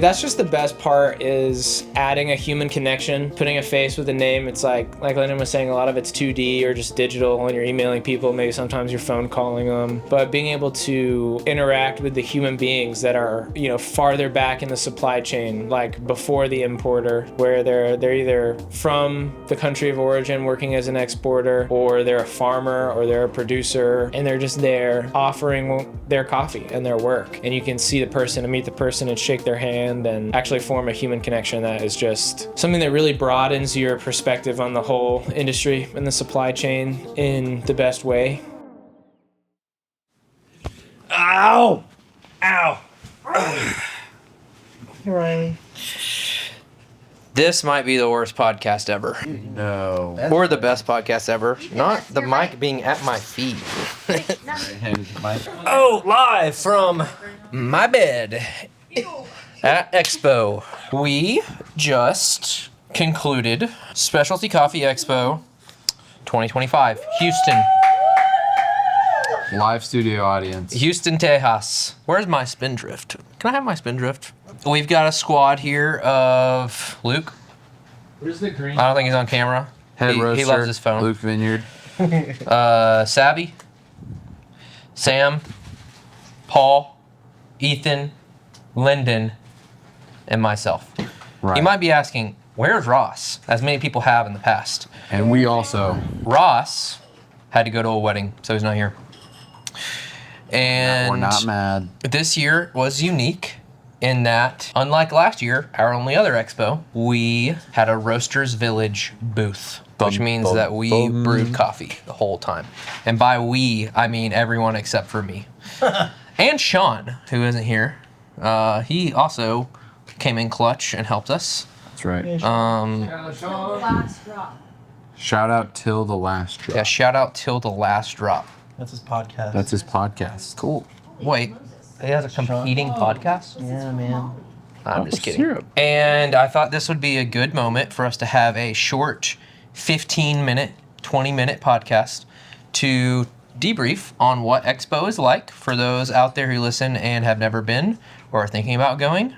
That's just the best part, is adding a human connection, putting a face with a name. It's like Lynden was saying, a lot of it's 2D or just digital when you're emailing people, maybe sometimes you're phone calling them. But being able to interact with the human beings that are, farther back in the supply chain, like before the importer, where they're either from the country of origin working as an exporter, or they're a farmer, or they're a producer, and they're just there offering their coffee and their work. And you can see the person and meet the person and shake their hand and actually form a human connection. That is just something that really broadens your perspective on the whole industry and the supply chain in the best way. Ow! Ow! Hey, Riley. This might be the worst podcast ever. No. Or the best podcast ever. Not the mic being at my feet. Oh, live from my bed at Expo. We just concluded Specialty Coffee Expo 2025, Houston. Live studio audience. Houston, Tejas. Where's my Spindrift? Can I have my Spindrift? We've got a squad here of Luke. Where's the green? I don't think he's on camera. Head roaster. He loves his phone. Luke Vineyard. Savvy, Sam, Paul, Ethan, Lynden, and myself. Right. You might be asking, where's Ross? As many people have in the past. And we also. Ross had to go to a wedding, so he's not here. And We're not mad. this year was unique in that, unlike last year, our only other expo, we had a Roasters Village booth, which means that we brewed coffee the whole time. And by we, I mean everyone except for me. And Sean, who isn't here. He also came in clutch and helped us. That's right. Last drop. Shout out till the last drop. Yeah, shout out till the last drop. That's his podcast. That's his podcast. Cool. Wait, he has a competing podcast? Yeah, man. I'm just kidding. syrup. And I thought this would be a good moment for us to have a short 15-minute, 20-minute podcast to debrief on what Expo is like for those out there who listen and have never been or are thinking about going,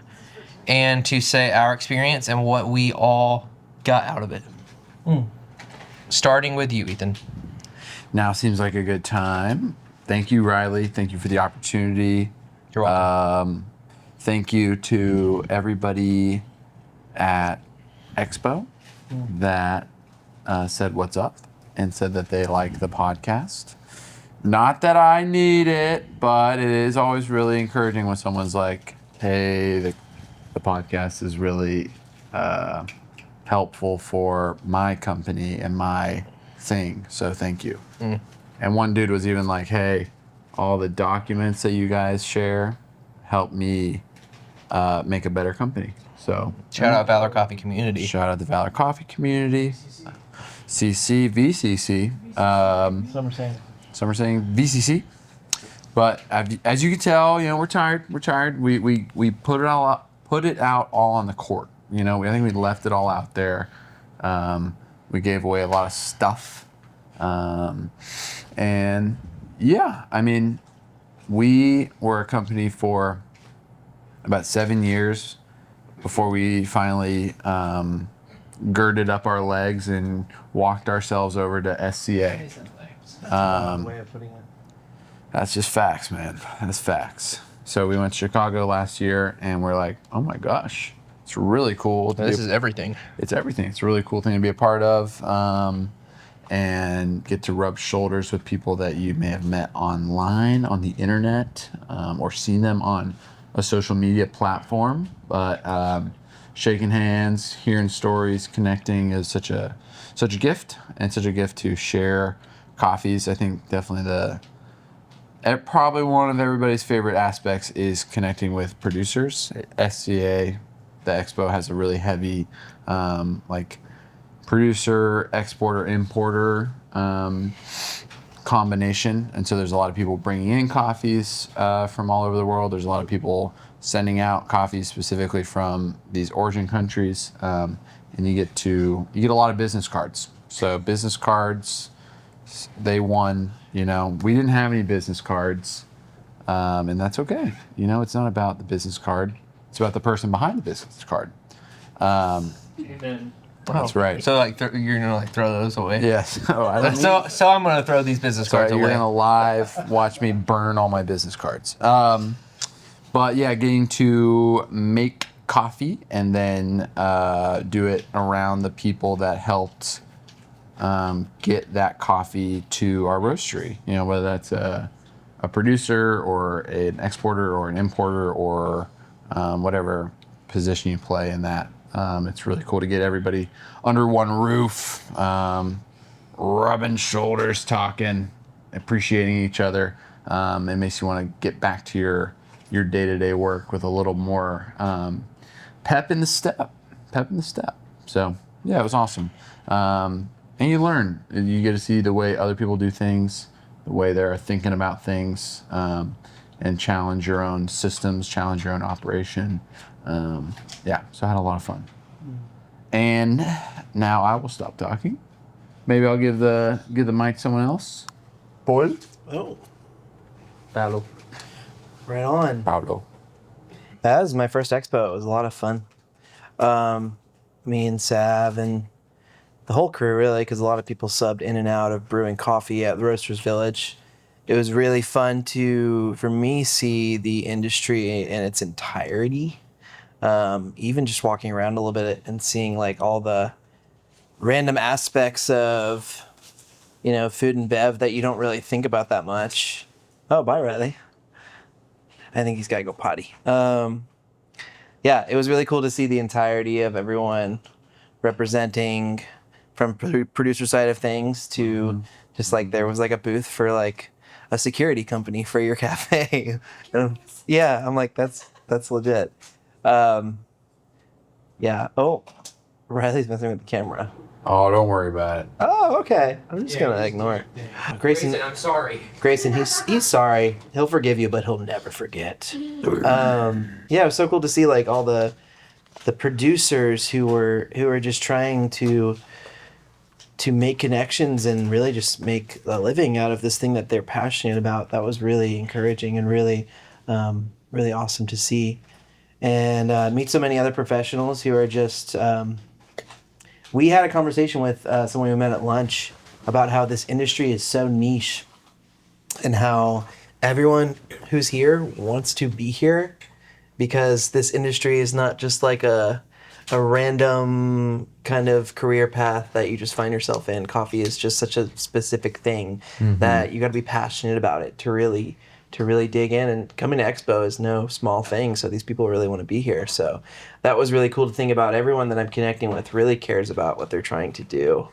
and to say our experience and what we all got out of it. Starting with you, Ethan. Now seems like a good time. Thank you, Riley. Thank you for the opportunity. You're welcome. Thank you to everybody at Expo that said what's up and said that they like the podcast. Not that I need it, but it is always really encouraging when someone's like, hey, the podcast is really helpful for my company and my thing, so thank you. And one dude was even like, hey, all the documents that you guys share help me make a better company. So Shout out Valor Coffee Community. shout out the Valor Coffee Community, CC, VCC. Some are saying. Some are saying VCC. But as you can tell, we're tired. We're tired. We put it out all on the court. I think we left it all out there. We gave away a lot of stuff. And yeah, I mean, we were a company for about 7 years before we finally girded up our legs and walked ourselves over to SCA. Way of putting it. That's just facts, man. That's facts. So we went to Chicago last year, and we're like, oh my gosh, it's really cool. This is everything. It's everything. It's a really cool thing to be a part of, and get to rub shoulders with people that you may have met online, on the internet, or seen them on a social media platform. But shaking hands, hearing stories, connecting is such a gift, and such a gift to share coffees. I think definitely probably one of everybody's favorite aspects is connecting with producers. SCA, the expo, has a really heavy producer, exporter, importer combination. And so there's a lot of people bringing in coffees from all over the world. There's a lot of people sending out coffees specifically from these origin countries. And you get a lot of business cards. So business cards, they won. We didn't have any business cards, and that's okay. It's not about the business card. It's about the person behind the business card. Amen. That's right. So like you're gonna like throw those away? Yes. Oh, I don't So I'm gonna throw these business Sorry, cards you're away. gonna live watch me burn all my business cards. But yeah, getting to make coffee and then do it around the people that helped get that coffee to our roastery. You know, whether that's a producer or an exporter or an importer or whatever position you play in that. It's really cool to get everybody under one roof, rubbing shoulders, talking, appreciating each other. It makes you want to get back to your day-to-day work with a little more pep in the step. So yeah, it was awesome. And you learn. You get to see the way other people do things, the way they're thinking about things, and challenge your own systems, challenge your own operation. Yeah, so I had a lot of fun. And now I will stop talking. Maybe I'll give the mic to someone else. Paul? Oh, Valor. right on. Pablo. That was my first expo. It was a lot of fun. Me and Sav and the whole crew, really, because a lot of people subbed in and out of brewing coffee at the Roasters Village. It was really fun for me, see the industry in its entirety. Even just walking around a little bit and seeing like all the random aspects of, food and bev that you don't really think about that much. Oh, bye, Riley. I think he's got to go potty. Yeah, it was really cool to see the entirety of everyone representing from producer side of things to just like there was like a booth for like a security company for your cafe. Yeah, I'm like, that's legit. Yeah. Oh, Riley's messing with the camera. Oh, don't worry about it. Oh, okay. I'm just gonna ignore it. Grayson, I'm sorry. Grayson, he's sorry. He'll forgive you, but he'll never forget. Yeah, it was so cool to see like all the producers who were just trying to make connections and really just make a living out of this thing that they're passionate about. That was really encouraging and really really awesome to see. And meet so many other professionals who are just we had a conversation with someone we met at lunch about how this industry is so niche and how everyone who's here wants to be here because this industry is not just like a random kind of career path that you just find yourself in. Coffee is just such a specific thing that you got to be passionate about it to really dig in, and coming to Expo is no small thing, so these people really want to be here. So that was really cool to think about. Everyone that I'm connecting with really cares about what they're trying to do.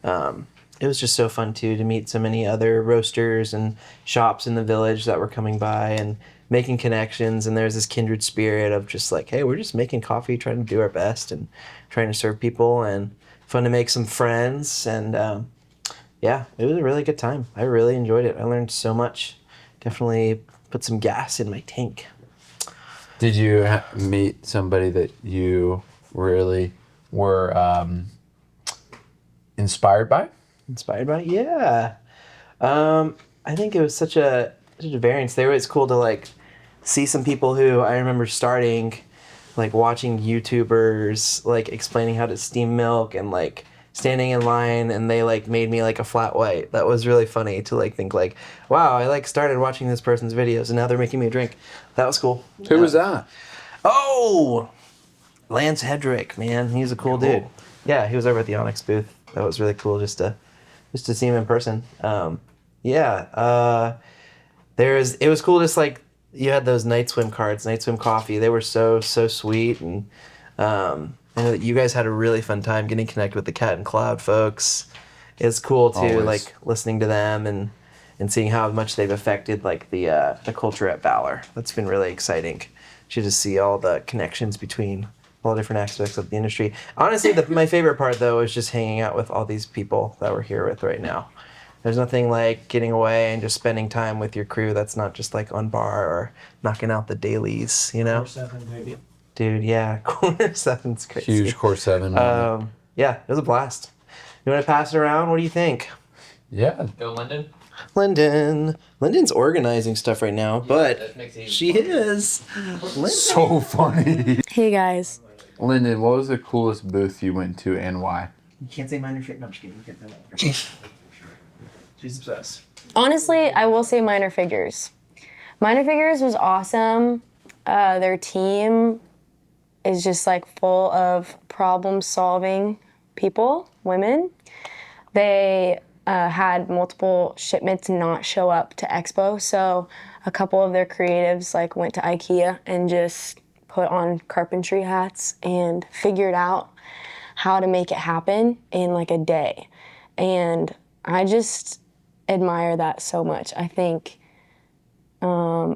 It was just so fun too to meet so many other roasters and shops in the village that were coming by and making connections, and there's this kindred spirit of just like, hey, we're just making coffee, trying to do our best and trying to serve people, and fun to make some friends. And yeah, it was a really good time. I really enjoyed it. I learned so much. Definitely put some gas in my tank. Did you meet somebody that you really were inspired by? Inspired by it? Yeah. I think it was such a variance there. It's cool to like see some people who I remember starting, like watching YouTubers like explaining how to steam milk and like standing in line, and they like made me like a flat white. That was really funny to like think like, wow, I like started watching this person's videos and now they're making me a drink. That was cool. Who was that? Oh, Lance Hedrick, man, he's a cool dude. Yeah, he was over at the Onyx booth. That was really cool just to see him in person. It was cool. Just like you had those Night Swim cards, Night Swim coffee. They were so sweet, and I know that you guys had a really fun time getting connected with the Cat and Cloud folks. It's cool too, Always. like listening to them and seeing how much they've affected like the culture at Valor. That's been really exciting to just see all the connections between all the different aspects of the industry. Honestly, my favorite part though is just hanging out with all these people that we're here with right now. There's nothing like getting away and just spending time with your crew that's not just like on bar or knocking out the dailies, you know? 7, baby. Dude, yeah, Corner 7's crazy. Huge Core 7. Yeah, it was a blast. You want to pass it around? What do you think? Yeah. Go Lynden. Lyndon's organizing stuff right now, but that makes it even she is. Lyndon. So funny. Hey guys. Lyndon, what was the coolest booth you went to and why? You can't say minor fit. No, I'm just kidding. She's obsessed. Honestly, I will say Minor Figures. Minor Figures was awesome. Their team is just like full of problem-solving people, women. They had multiple shipments not show up to Expo, so a couple of their creatives like went to IKEA and just put on carpentry hats and figured out how to make it happen in like a day. And I just admire that so much. I think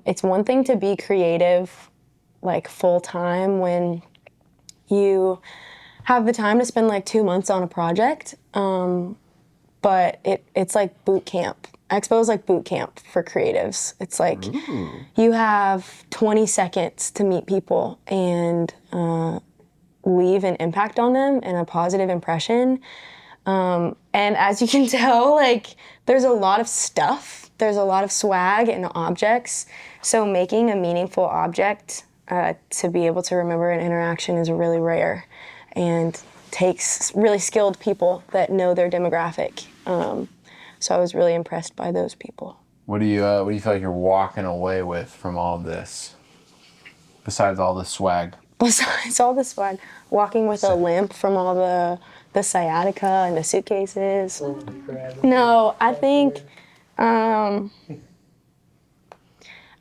it's one thing to be creative like full time when you have the time to spend like 2 months on a project, but it's like boot camp. Expo is like boot camp for creatives. It's like you have 20 seconds to meet people and leave an impact on them and a positive impression. And as you can tell, like there's a lot of stuff. There's a lot of swag and objects. So making a meaningful object to be able to remember an interaction is really rare and takes really skilled people that know their demographic. So I was really impressed by those people. What do you feel like you're walking away with from all this? Besides all the swag. Besides all the swag, walking with a limp from all the sciatica and the suitcases. No, I think I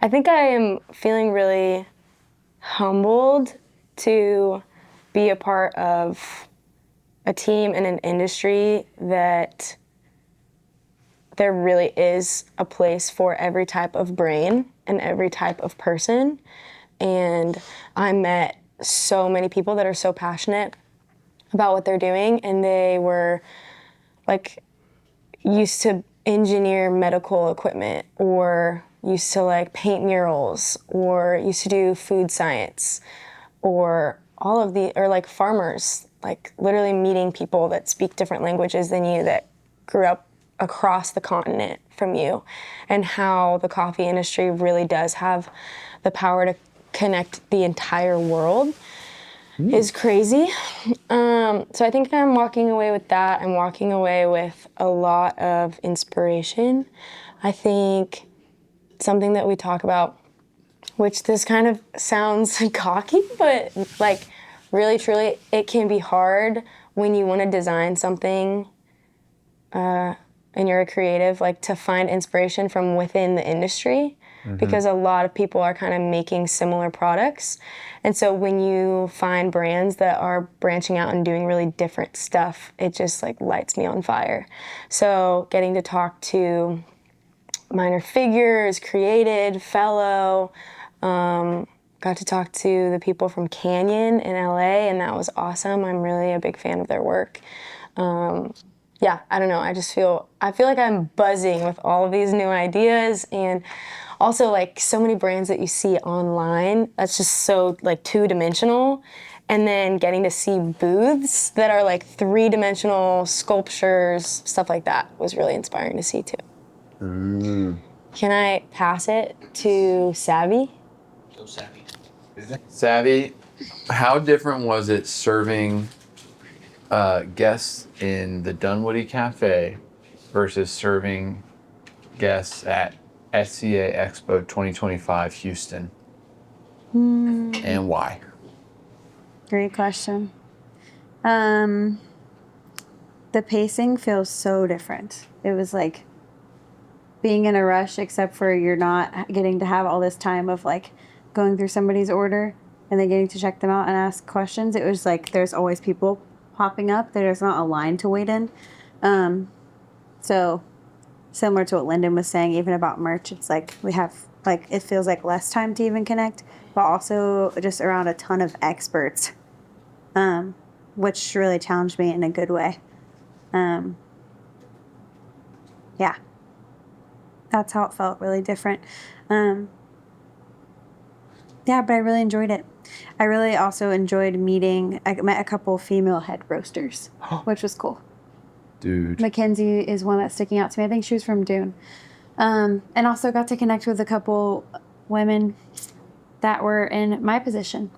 am feeling really humbled to be a part of a team in an industry that there really is a place for every type of brain and every type of person. And I met so many people that are so passionate about what they're doing, and they were like used to engineer medical equipment, or used to like paint murals, or used to do food science, or or like farmers, like literally meeting people that speak different languages than you, that grew up across the continent from you, and how the coffee industry really does have the power to connect the entire world is crazy. So I think I'm walking away with that. I'm walking away with a lot of inspiration. I think something that we talk about, which this kind of sounds cocky, but like really, truly, it can be hard when you want to design something and you're a creative, like to find inspiration from within the industry, because a lot of people are kind of making similar products. And so when you find brands that are branching out and doing really different stuff, it just like lights me on fire. So getting to talk to Minor Figures, Created, Fellow, got to talk to the people from Canyon in LA, and that was awesome. I'm really a big fan of their work. Yeah, I don't know. I feel like I'm buzzing with all of these new ideas, and also like so many brands that you see online that's just so like two-dimensional, and then getting to see booths that are like three-dimensional sculptures, stuff like that was really inspiring to see too. Can I pass it to Savvy? So savvy. Savvy, how different was it serving guests in the Dunwoody Cafe versus serving guests at SCA Expo 2025 Houston? And why? Great question. The pacing feels so different. It was like being in a rush, except for you're not getting to have all this time of like going through somebody's order and then getting to check them out and ask questions. It was like there's always people popping up. There's not a line to wait in. So similar to what Lynden was saying, even about merch, it's like we have like, it feels like less time to even connect, but also just around a ton of experts, which really challenged me in a good way. Yeah, that's how it felt, really different. Yeah, but I really enjoyed it. I really also enjoyed I met a couple female head roasters, which was cool. Dude. Mackenzie is one that's sticking out to me. I think she was from Dune. And also got to connect with a couple women that were in my position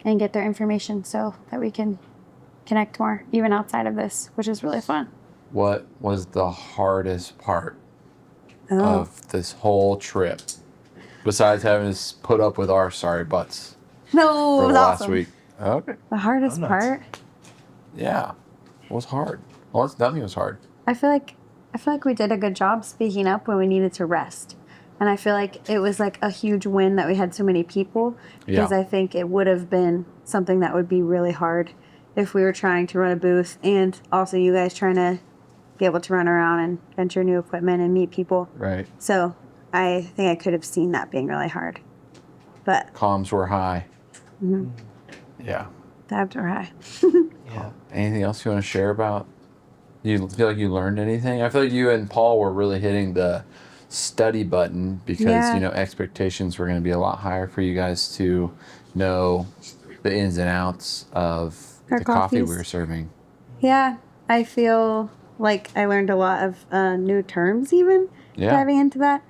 and get their information so that we can connect more, even outside of this, which is really fun. What was the hardest part Oh. of this whole trip, besides having to put up with our sorry butts No, for it the was last awesome. week? Okay. The hardest part, Yeah. What was hard? Well, nothing was hard. I feel like we did a good job speaking up when we needed to rest. And I feel like it was like a huge win that we had so many people, because Yeah. I think it would have been something that would be really hard if we were trying to run a booth and also you guys trying to be able to run around and enter new equipment and meet people. Right. So I think I could have seen that being really hard. But Comms were high. Mhm. Yeah. the abs were high. Yeah. Anything else you want to share about? You feel like you learned anything? I feel like you and Paul were really hitting the study button because, Yeah. you know, expectations were going to be a lot higher for you guys to know the ins and outs of Our the coffee we coffees. were serving. Yeah, I feel like I learned a lot of new terms even Yeah. diving into that,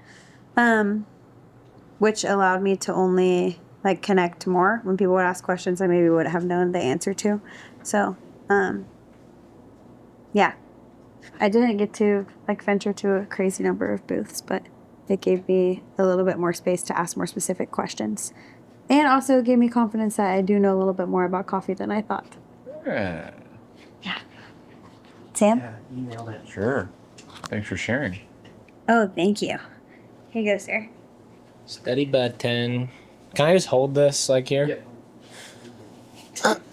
which allowed me to only like connect more when people would ask questions I maybe would have known the answer to. So, yeah, I didn't get to like venture to a crazy number of booths, but it gave me a little bit more space to ask more specific questions. And also gave me confidence that I do know a little bit more about coffee than I thought. Yeah. Sam? Yeah, you nailed it. Sure. Thanks for sharing. Oh, thank you. Here you go, sir. Steady button. Can I just hold this like here? Sam,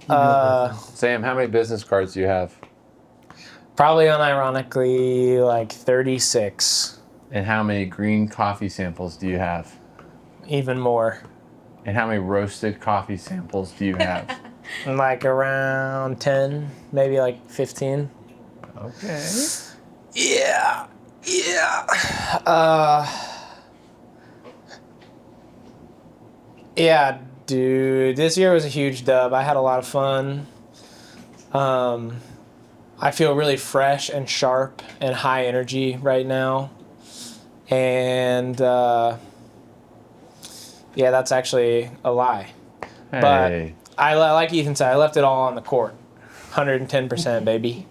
how many business cards do you have? Probably unironically like 36. And how many green coffee samples do you have? Even more. And how many roasted coffee samples do you have? Like around 10, maybe like 15. Okay. Yeah. Yeah, dude. This year was a huge dub. I had a lot of fun. I feel really fresh and sharp and high energy right now. And yeah, that's actually a lie. Hey. But like Ethan said, I left it all on the court. 110%, baby.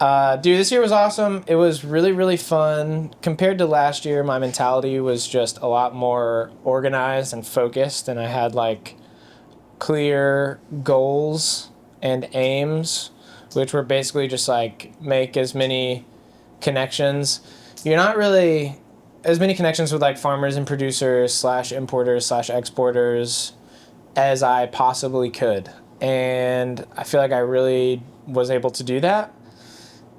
Dude, this year was awesome. It was really, really fun. Compared to last year, my mentality was just a lot more organized and focused, and I had like clear goals and aims, which were basically just like make as many connections. You're not really as many connections with like farmers and producers / importers / exporters as I possibly could. And I feel like I really was able to do that.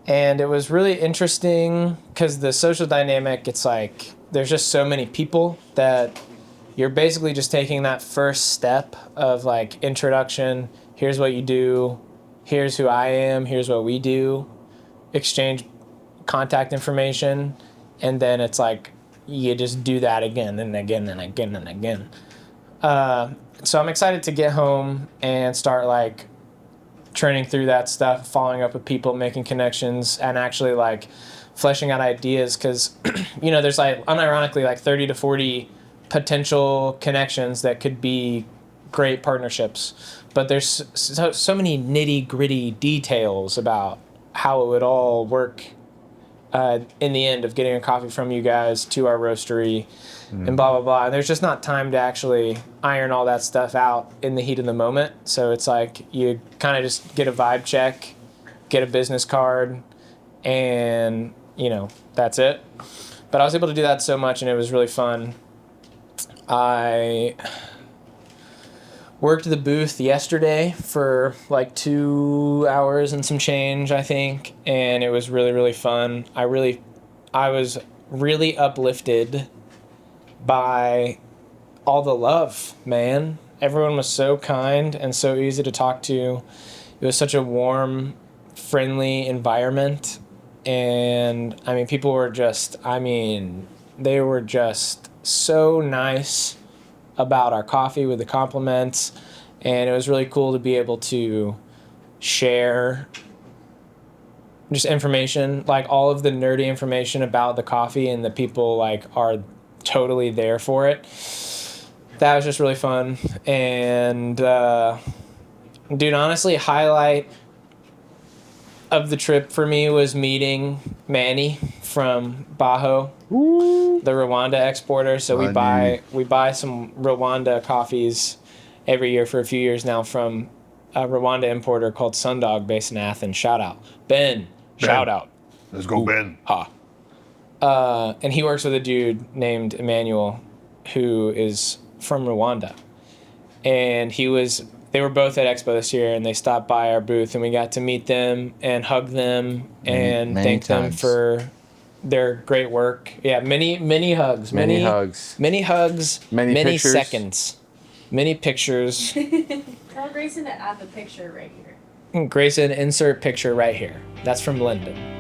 And it was really interesting because the social dynamic, it's like there's just so many people that you're basically just taking that first step of like introduction. Here's what you do. Here's who I am. Here's what we do. Exchange contact information. And then it's like you just do that again and again and again and again. So I'm excited to get home and start like churning through that stuff, following up with people, making connections, and actually like fleshing out ideas. Because you know, there's like unironically like 30 to 40 potential connections that could be great partnerships, but there's so many nitty gritty details about how it would all work in the end of getting a coffee from you guys to our roastery and blah blah blah. And there's just not time to actually iron all that stuff out in the heat of the moment. So it's like you kind of just get a vibe check, get a business card, and you know, that's it. But I was able to do that so much, and it was really fun. I worked the booth yesterday for like 2 hours and some change, I think, and it was really, really fun. I was really uplifted by all the love, man. Everyone was so kind and so easy to talk to. It was such a warm, friendly environment. And I mean, people were just, they were just so nice about our coffee with the compliments. And it was really cool to be able to share just information, like all of the nerdy information about the coffee, and the people like are totally there for it. That was just really fun. And dude, honestly, highlight of the trip for me was meeting Manny from Bajo, the Rwanda exporter. So we buy some Rwanda coffees every year for a few years now from a Rwanda importer called Sundog, based in Athens. Shoutout Ben. Shoutout. Let's go, Ben. Ha. And he works with a dude named Emmanuel, who is from Rwanda. And they were both at Expo this year, and they stopped by our booth, and we got to meet them and hug them and many thank them times. for their great work. Yeah, many hugs. Many hugs. Many hugs. Many pictures. Seconds. Many pictures. Tell Grayson to add the picture right here. Grayson, insert picture right here. That's from Lynden.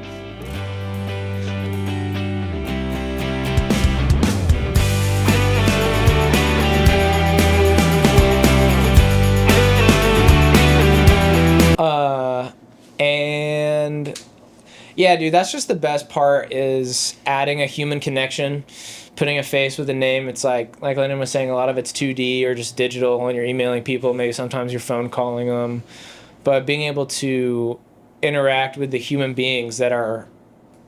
And yeah, dude, that's just the best part, is adding a human connection, putting a face with a name. It's like Lynden was saying, a lot of it's 2D or just digital when you're emailing people, maybe sometimes you're phone calling them, but being able to interact with the human beings that are,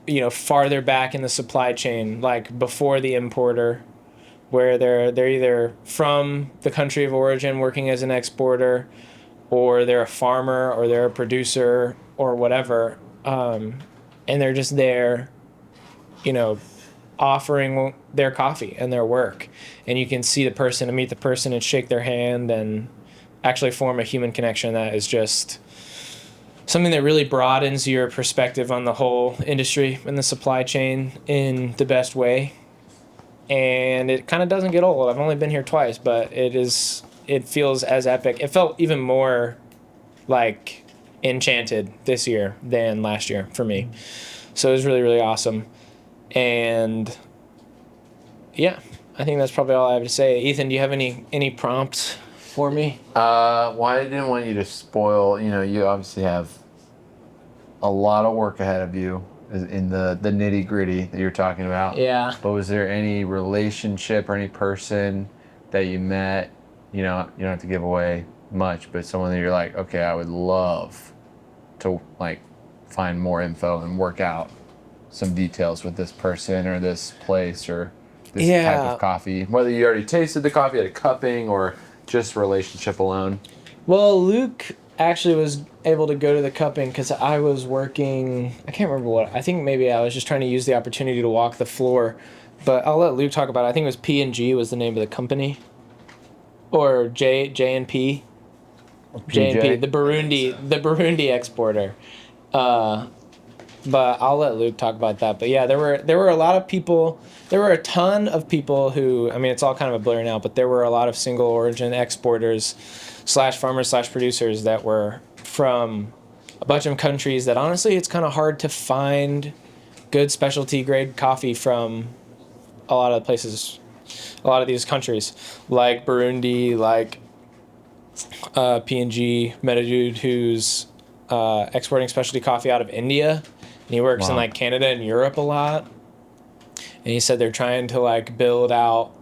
you know, farther back in the supply chain, like before the importer, where they're either from the country of origin working as an exporter, or they're a farmer, or they're a producer, or whatever, and they're just there, you know, offering their coffee and their work, and you can see the person and meet the person and shake their hand and actually form a human connection. That is just something that really broadens your perspective on the whole industry and the supply chain in the best way. And it kind of doesn't get old. I've only been here twice, but it feels as epic. It felt even more like enchanted this year than last year for me. So it was really, really awesome. And yeah, I think that's probably all I have to say. Ethan, do you have any prompts for me? Well, I didn't want you to spoil, you know, you obviously have a lot of work ahead of you in the nitty gritty that you're talking about. Yeah. But was there any relationship or any person that you met, you know, you don't have to give away much, but someone that you're like, okay, I would love to like find more info and work out some details with this person or this place or this type of coffee, whether you already tasted the coffee at a cupping or just relationship alone? Well, Luke actually was able to go to the cupping because I was working, I can't remember what, I think maybe I was just trying to use the opportunity to walk the floor, but I'll let Luke talk about it. I think it was P&G was the name of the company, or J&P. J&P, the Burundi exporter. But I'll let Luke talk about that. But yeah, there were a lot of people. There were a ton of people who, I mean, it's all kind of a blur now, but there were a lot of single origin exporters / farmers / producers that were from a bunch of countries that honestly it's kind of hard to find good specialty grade coffee from a lot of places, a lot of these countries, like Burundi, like P&G, met a dude who's exporting specialty coffee out of India. And he works in like Canada and Europe a lot. And he said they're trying to like build out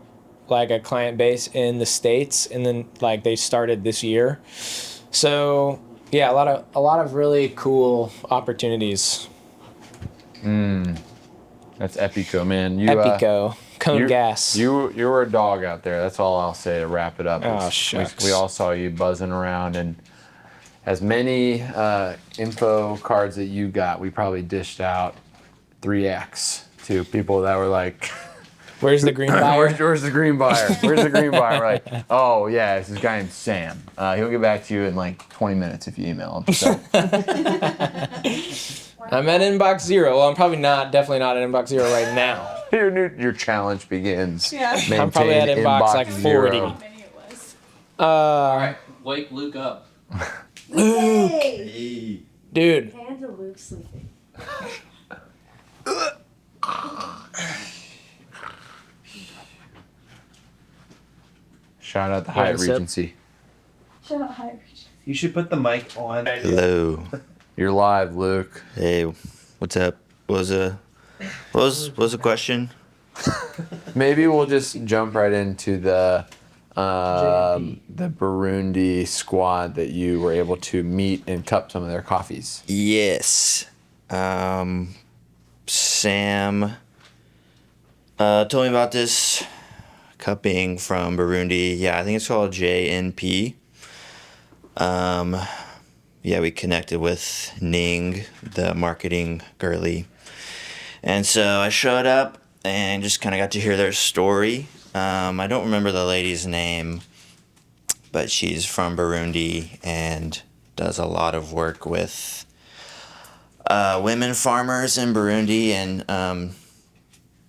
like a client base in the States, and then like they started this year. So yeah, a lot of really cool opportunities. That's epico, man. Epico. Cone gas. You were a dog out there. That's all I'll say to wrap it up. Oh, shucks. We all saw you buzzing around, and as many info cards that you got, we probably dished out 3x to people that were like, Where's the green buyer? Where's the green buyer? Where's the green buyer? We're like, oh yeah, it's this guy named Sam. He'll get back to you in like 20 minutes if you email him. So. I'm at inbox 0. Well, I'm definitely not at inbox 0 right now. Your challenge begins. Yeah. I'm probably at inbox like 40. 0. How many it was? All right, wake Luke up. Hey! Dude. Hands of Luke sleeping. Shout out the Hyatt sip? Regency. Shut up, High Rich. You should put the mic on. Hello. You're live, Luke. Hey, what's up? What was the question? Maybe we'll just jump right into the Burundi squad that you were able to meet and cup some of their coffees. Yes. Sam told me about this cupping from Burundi. Yeah, I think it's called JNP. Yeah, we connected with Ning, the marketing girly. And so I showed up and just kind of got to hear their story. I don't remember the lady's name, but she's from Burundi and does a lot of work with women farmers in Burundi. And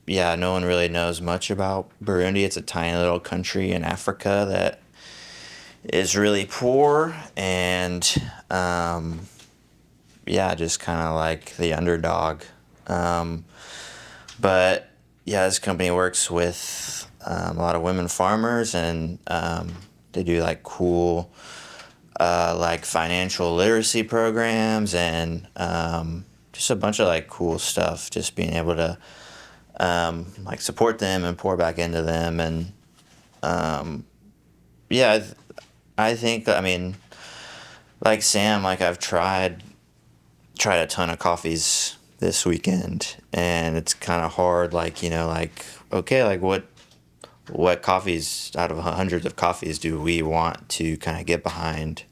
yeah, no one really knows much about Burundi. It's a tiny little country in Africa that is really poor and yeah, just kind of like the underdog. But yeah, this company works with a lot of women farmers, and they do like cool like financial literacy programs and just a bunch of like cool stuff. Just being able to like support them and pour back into them, and yeah, I think, I mean, like Sam, like I've tried a ton of coffees this weekend, and it's kind of hard, like, you know, like, okay, like what coffees out of hundreds of coffees do we want to kind of get behind?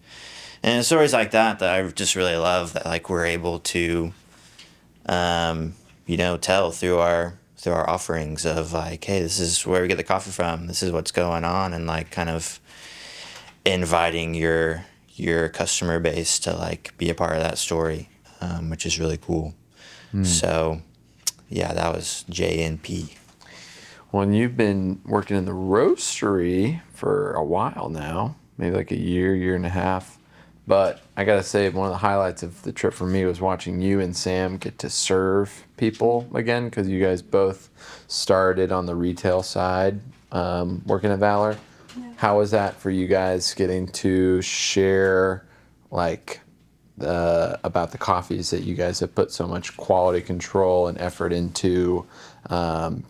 And stories like that I just really love, that like we're able to you know, tell through our offerings of like, hey, this is where we get the coffee from, this is what's going on, and like kind of inviting your customer base to like be a part of that story, which is really cool. So yeah, that was JNP. Well, and you've been working in the roastery for a while now, maybe like a year and a half. But I gotta say, one of the highlights of the trip for me was watching you and Sam get to serve people again, because you guys both started on the retail side, working at Valor. Yeah. How was that for you guys, getting to share like about the coffees that you guys have put so much quality control and effort into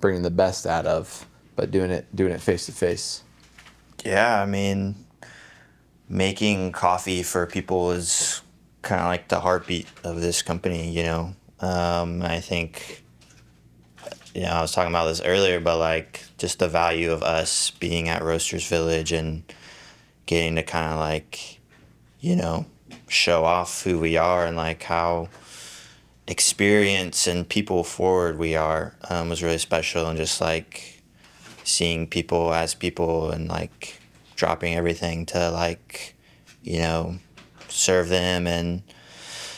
bringing the best out of, but doing it face to face? Yeah, I mean, making coffee for people is kind of like the heartbeat of this company, you know. I think, you know, I was talking about this earlier, but like just the value of us being at Roasters Village and getting to kind of like, you know, show off who we are and like how experienced and people forward we are was really special. And just like seeing people as people and like dropping everything to like, you know, serve them and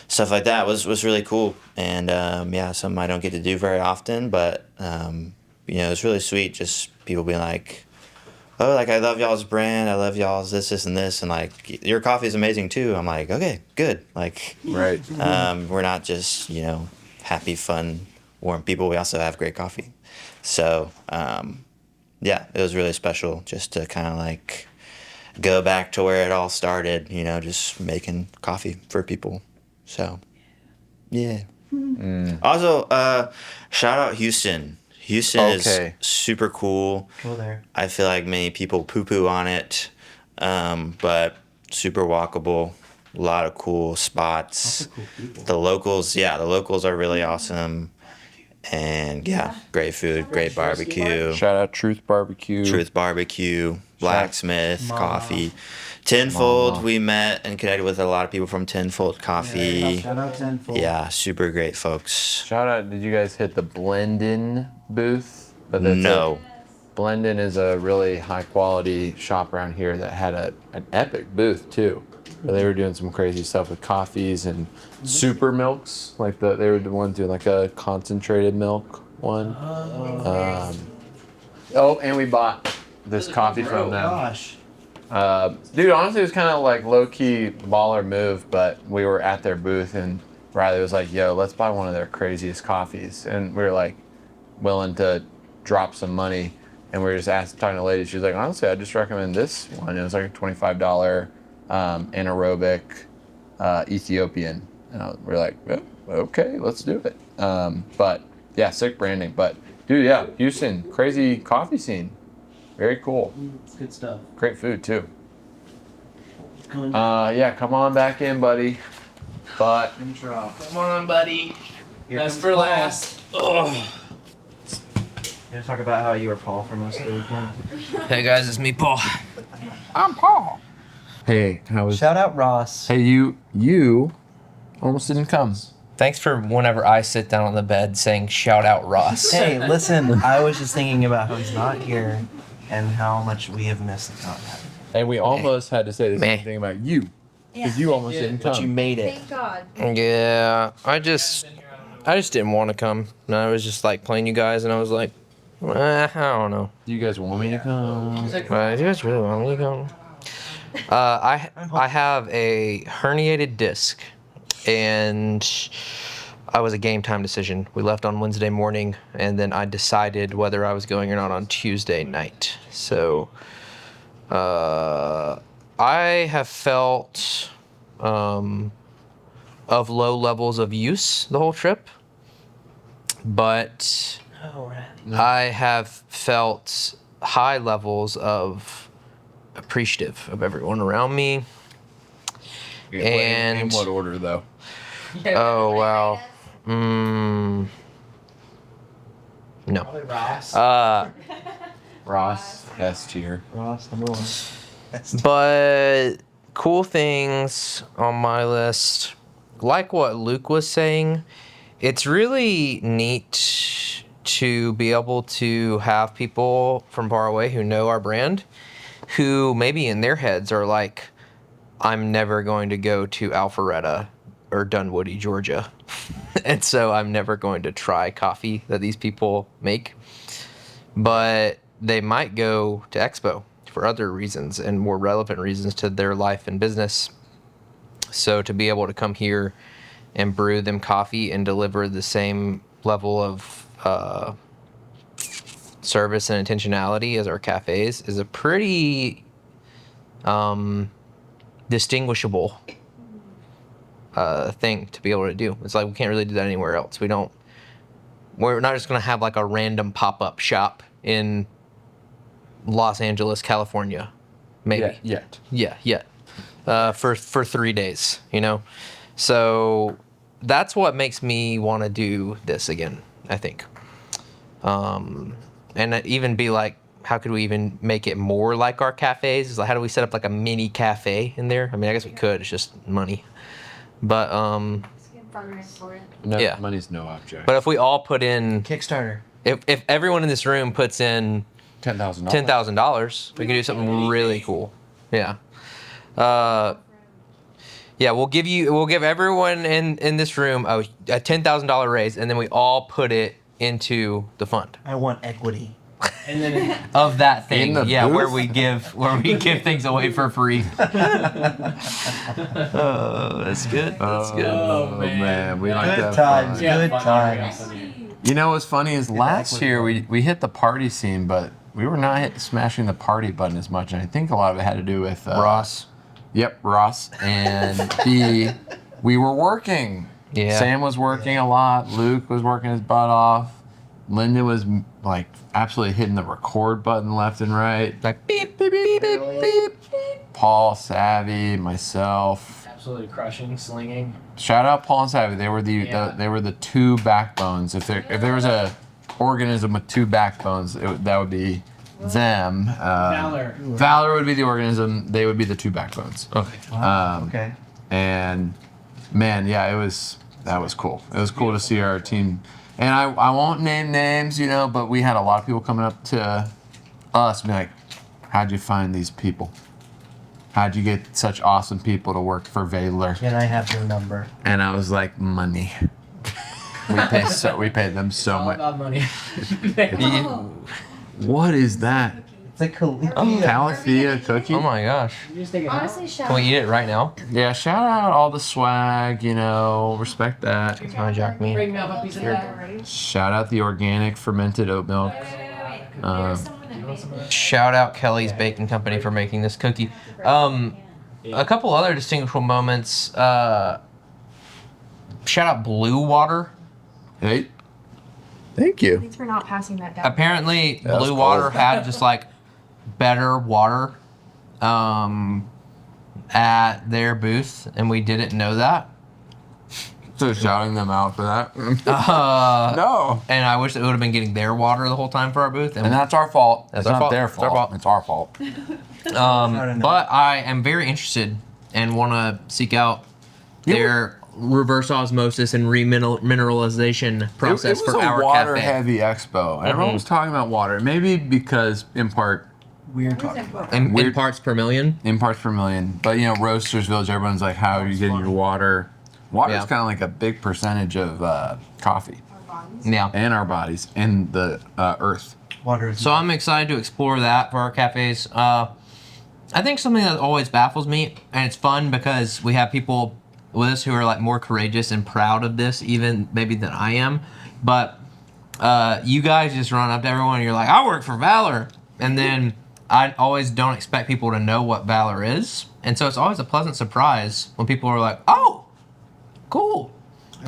stuff like that was really cool. And yeah, something I don't get to do very often, but you know, it's really sweet, just people being like, oh, like, I love y'all's brand, I love y'all's this, and this, and like, your coffee is amazing too. I'm like, okay, good. Like, right. We're not just, you know, happy, fun, warm people. We also have great coffee. So, yeah, it was really special just to kind of like go back to where it all started, you know, just making coffee for people. So, yeah. Also, shout out Houston. Houston is super cool. Go there. I feel like many people poo-poo on it, but super walkable. A lot of cool spots. Lots of cool people. The locals are really awesome. And yeah, great food, great barbecue. Shout out Truth Barbecue. Blacksmith Mama. Coffee. Tenfold, Mama. we met and connected with a lot of people from Tenfold Coffee. Yeah, shout out Tenfold. Yeah, super great folks. Shout out, did you guys hit the Lynden booth? But No. Lynden is a really high quality shop around here that had an epic booth too. Where they were doing some crazy stuff with coffees and super milks. Like they were the ones doing like a concentrated milk one. And we bought this coffee from them. Gosh. Dude, honestly, it was kind of like low-key baller move, but we were at their booth and Riley was like, yo, let's buy one of their craziest coffees. And we were like willing to drop some money. And we were just talking to a lady. She was like, honestly, I just recommend this one. It was like a $25 anaerobic Ethiopian. And we're like, oh, okay, let's do it. But yeah, sick branding. But dude, yeah, Houston, crazy coffee scene. Very cool. It's good stuff. Great food too. Yeah, come on back in, buddy. But Intro. Come on, buddy. Here That's comes for Paul. last. Oh. You gonna talk about how you were Paul for most of the weekend? Hey guys, it's me, Paul. I'm Paul. Hey, how was? Shout out Ross. Hey, you almost didn't come. Thanks for whenever I sit down on the bed saying shout out Ross. Hey, listen, I was just thinking about how he's not here and how much we have missed not having him. And we almost had to say the Meh. same thing about you. Because you almost didn't come. But you made it. Thank God. Yeah, I just didn't want to come. And I was just like playing you guys, and I was like, I don't know. Do you guys want me to come? Do you guys really want me to come? I have a herniated disc, and I was a game time decision. We left on Wednesday morning, and then I decided whether I was going or not on Tuesday night. So I have felt of low levels of use the whole trip, but I have felt high levels of appreciative of everyone around me. And in what order though? oh wow, no. Probably Ross. Ross, S tier. Ross, number one. But cool things on my list, like what Luke was saying, it's really neat to be able to have people from far away who know our brand, who maybe in their heads are like, I'm never going to go to Alpharetta or Dunwoody, Georgia. And so I'm never going to try coffee that these people make. But they might go to Expo for other reasons and more relevant reasons to their life and business. So to be able to come here and brew them coffee and deliver the same level of service and intentionality as our cafes is a pretty distinguishable thing to be able to do. It's like we can't really do that anywhere else. We're not just going to have like a random pop-up shop in Los Angeles, California, maybe. Yet. Yeah. For 3 days, you know? So that's what makes me want to do this again, I think. And even be like, how could we even make it more like our cafes? It's like, how do we set up like a mini cafe in there? I mean, I guess we could. It's just money. But No, Yeah. money's no object. but if we all put in, Kickstarter. if everyone in this room puts in $10,000. $10,000, we could do something really cool. Yeah. Yeah, we'll give everyone in this room a $10,000 raise, and then we all put it into the fund I want equity. And then of that thing. In the Yeah, where booth? we give things away for free. Oh, that's good. That's good. Oh, man. man. We like Good that times. fun. Yeah, Good fun. times. You know what's funny is last equity year we hit the party scene, but we were not smashing the party button as much. And I think a lot of it had to do with Ross. Yep, Ross. And we were working. Yeah. Sam was working a lot. Luke was working his butt off. Lynden was like absolutely hitting the record button left and right. Like beep beep beep beep beep. Paul, Savvy, myself. absolutely crushing, slinging. Shout out Paul and Savvy. They were Yeah. they were the two backbones. If there was a organism with two backbones, that would be them. Valor. Valor would be the organism. They would be the two backbones. Okay. Okay. And man, yeah, that was cool. It was cool to see our team. And I won't name names, but we had a lot of people coming up to us and be like, how'd you find these people? How'd you get such awesome people to work for Valor? Can I have your number? And I was like, money. We paid them so All much. about money. What is that? It's a Califia. Califia cookie? Oh my gosh. You just take it out. Honestly, shout Can we eat it right now? Yeah, shout out all the swag, respect that. Hijack me. Bring me up a piece of that. Shout out the organic fermented oat milk. Shout out Kelly's Baking Company for making this cookie. A couple other distinguishable moments. shout out Blue Water. Hey, thank you. Thanks for not passing that down. Apparently, That was Blue Water cold. had just like better water at their booth, and we didn't know that. So shouting them out for that. No. And I wish that we would have been getting their water the whole time for our booth. And that's our fault. That's It's our not fault. their It's our fault. fault. It's our fault. But I am very interested and want to seek out their reverse osmosis and remineralization process It was for a our water cafe. heavy expo. Everyone was talking about water. Maybe because in part Weird talking about. In Weird- parts per million. in parts per million. But Roasters Village, everyone's like, how are you getting your water? Water is Yeah. kind of like a big percentage of coffee Yeah. and our bodies and the earth. Water is So I'm excited to explore that for our cafes. I think something that always baffles me, and it's fun because we have people with us who are like more courageous and proud of this, even maybe than I am. But you guys just run up to everyone and you're like, I work for Valor. And then I always don't expect people to know what Valor is. And so it's always a pleasant surprise when people are like, oh, cool.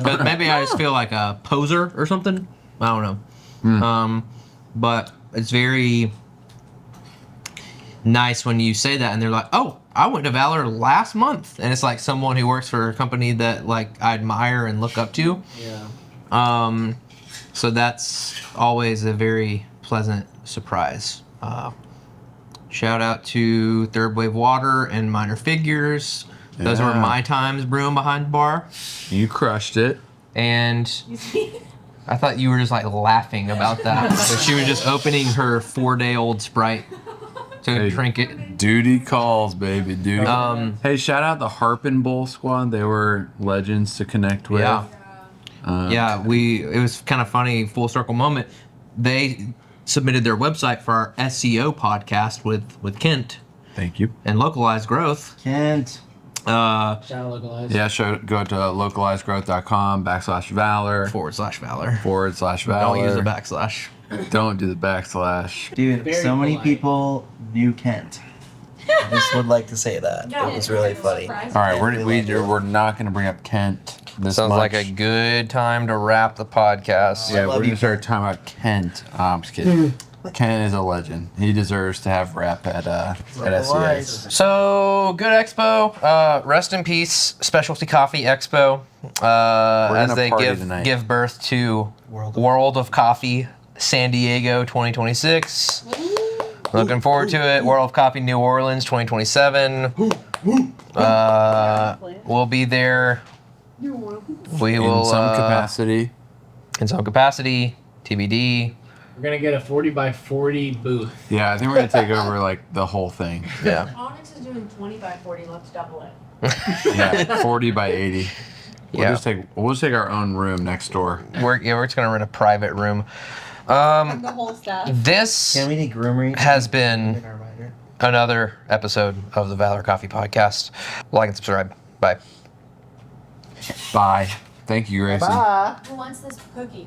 But maybe I just feel like a poser or something. I don't know. But it's very nice when you say that and they're like, oh, I went to Valor last month. And it's like someone who works for a company that like I admire and look up to. Yeah. So that's always a very pleasant surprise. Shout out to Third Wave Water and Minor Figures. Those were Yeah. my times brewing behind the bar. You crushed it. And I thought you were just like laughing about that. So she was just opening her 4-day-old Sprite to Hey. drink it. Duty calls, baby. Duty. Hey, Shout out the Harpin Bowl squad. They were legends to connect with. Yeah. Yeah, it was kind of funny, full circle moment. They submitted their website for our SEO podcast with Kent Thank you. and Localized Growth. Kent. Shout out localized. Yeah, go to localizedgrowth.com/Valor /Valor. /Valor. Don't use a backslash. Don't do the backslash. Dude, Very so many polite. people knew Kent. I just would like to say that. It was really funny. All right, we're not going to bring up Kent this Sounds much. like a good time to wrap the podcast. Yeah, love we're you, going to start talking about Kent. I'm just kidding. Kent is a legend. He deserves to have rep at SCA's. So good expo. Rest in peace, Specialty Coffee Expo. As gonna they party tonight. give birth to World of Coffee San Diego 2026. Looking forward to it. World of Coffee New Orleans 2027. We'll be there. We will In some capacity. In some capacity. TBD. We're gonna get a 40 by 40 booth. Yeah, I think we're going to take over like the whole thing. Yeah. Onyx is doing 20 by 40. Let's double it. Yeah, 40 by 80. Yeah. We'll just take our own room next door. We're just gonna rent a private room. The whole staff. This Can we need groomery? has been In our rider? another episode of the Valor Coffee Podcast. Like and subscribe. Bye. Bye. Thank you, Gracie. Bye. Who wants this cookie?